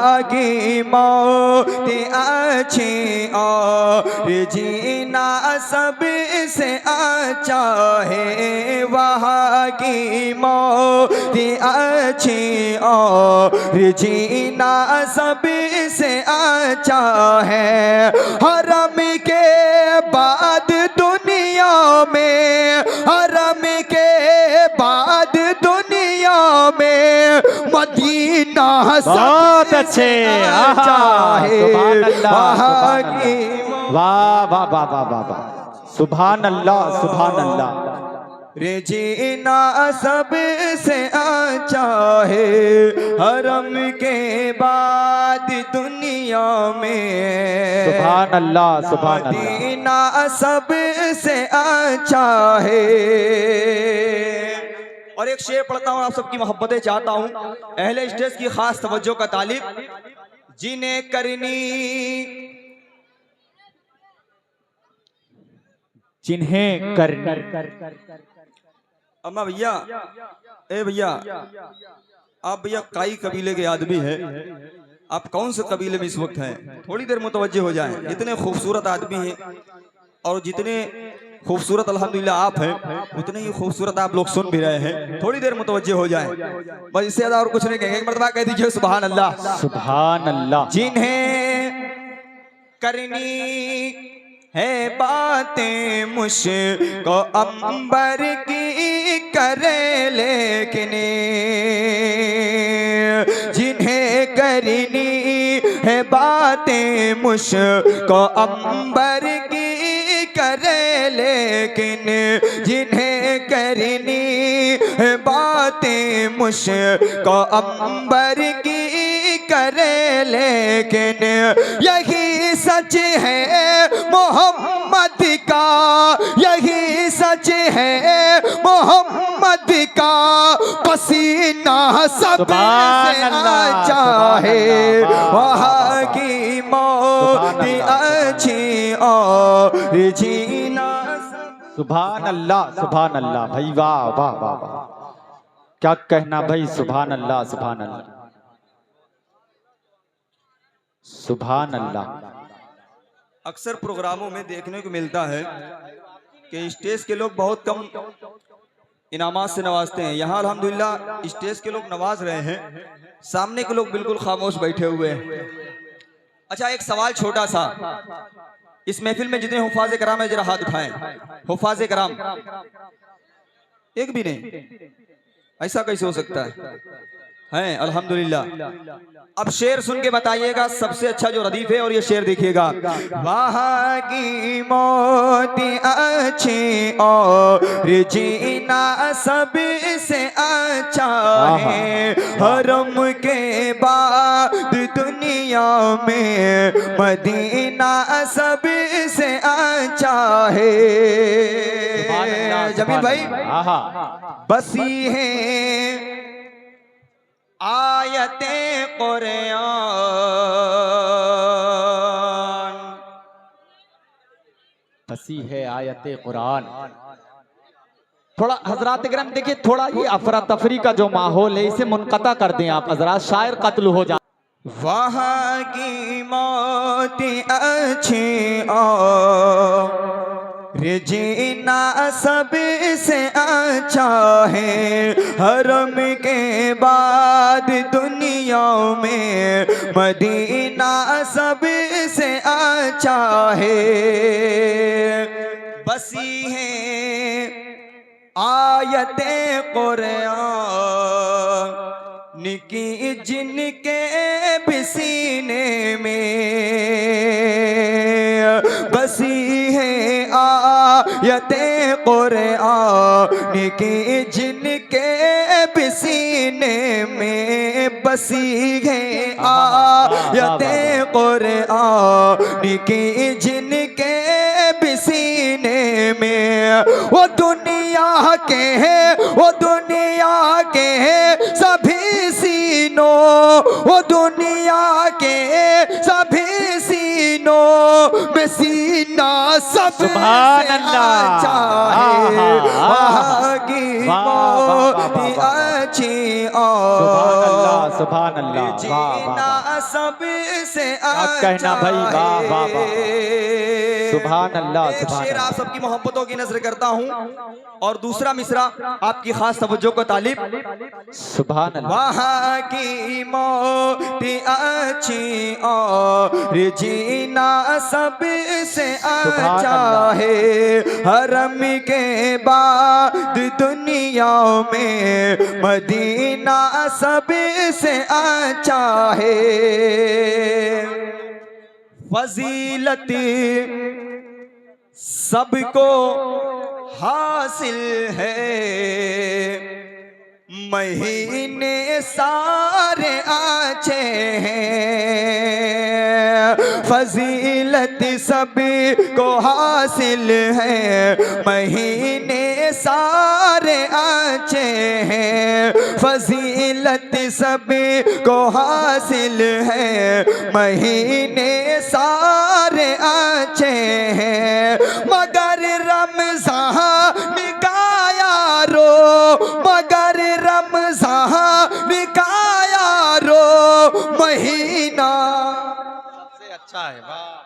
आगे मौत अच्छी और जीना सबसे अच्छा है। वहाँ की मौत अच्छी और जीना सबसे अच्छा है। हरम के बाद दुनिया में, हरम के बाद दुनिया में मदीना बहुत अच्छे। सुभान अल्लाह, वाह वाह वाह वाह वाह वाह, सुभान अल्लाह सुभान अल्लाह। जीना सबसे अच्छा है हरम के बाद दुनिया में। सुभान अल्लाह सुभान अल्लाह। मदीना सबसे अच्छा है। और एक शेर पढ़ता हूँ, आप सबकी मोहब्बतें चाहता हूँ। अहले स्टेज की खास तवज्जो का तालिब, जिन्हें करनी जिन्हें करनी। अम्मा भैया, ए भैया, आप भैया काई कबीले के आदमी हैं, आप कौन से कबीले में इस वक्त हैं? थोड़ी देर मुतवज्जे हो जाएं। इतने खूबसूरत आदमी हैं और जितने खूबसूरत अल्हम्दुलिल्लाह आप हैं, उतने ही खूबसूरत आप लोग सुन भी रहे हैं। थोड़ी देर मुतवज्जे हो जाएं, बस इससे ज्यादा और कुछ नहीं कहेंगे। एक मर्तबा कह दीजिए सुभान अल्लाह सुभान अल्लाह। जिन्हें करनी है बातें मुझको अंबर की करे, लेकिन जिन्हें करनी है बातें मुझको अंबर की करे, लेकिन जिन्हें करनी है बातें मुझको अंबर की करे, लेकिन यही सच है मोहम्मद का, यही सच है मोहम्मद का, पसीना सबसे अच्छा है। वहाँ की मौत अच्छी और जीना। सुभान अल्लाह सुभान अल्लाह। भाई वाह वाह वाह वाह, क्या कहना भाई। सुभान अल्लाह सुभान अल्लाह सुभान अल्लाह। अक्सर प्रोग्रामों में देखने को मिलता है कि स्टेज के लोग बहुत कम इनामात से नवाजते हैं। यहाँ अल्हम्दुलिल्लाह स्टेज के लोग नवाज रहे हैं, सामने के लोग बिल्कुल खामोश बैठे हुए हैं। अच्छा, एक सवाल छोटा सा, इस महफिल में जितने हुफाज कराम है जरा हाथ उठाएं। हुफाज कराम एक भी नहीं, ऐसा कैसे हो सकता है? अल्हम्दुलिल्लाह। अब शेर सुन के बताइएगा सबसे अच्छा जो रदीफ है, और ये शेर देखिएगा। वहाँ की मौत अच्छी और जीना सबसे अच्छा है। हरम के बाद दुनिया में मदीना सबसे अच्छा है। जमील भाई, बसी है आयते कुरान, बसी है आयते कुरान। थोड़ा हजरात किराम देखिए, थोड़ा ये अफरा तफरी का जो माहौल है इसे मुनक़ता कर दें आप हजरात, शायर कत्ल हो जाए। वहाँ की मौत अच्छी और जीना सबसे अच्छा है। हरम के बाद दुनिया में मदीना सबसे अच्छा है। बसी है आयते कुरान की जिनके भी सीने में, बसी है आयते कुरान की जिनके भी सीने में, बसी है आयते कुरान की जिनके भी सीने में। वो दुनिया के हैं, वो दुनिया के हैं सभी सीनों, वो दुनिया के सभी सीनों मदीनों में सीना सब सुभान अल्लाह। चाहे वहाँ की मोती अच्छी और सुभान अल्लाह। जीना सब से कहना भाई, वाह वाह वाह, सुभान अल्लाह। एक शेर आप सबकी मोहब्बतों की नजर करता हूँ और दूसरा मिसरा आपकी खास तवज्जो को तालिब। सुभान अल्लाह। वहाँ की मोती अच्छी और जीना सब से अच्छा है। हरम के बाद दुनिया में मदीना सब से अच्छा है। फजीलत सबको हासिल है, महीने सारे अच्छे हैं। फजीलत सबको हासिल है, महीने सारे अच्छे हैं। फजीलत सबको हासिल है, महीने सारे अच्छे हैं। मगर रमज़ान का यारो, मगर रमज़ान का यारो महीना सबसे अच्छा है। वाह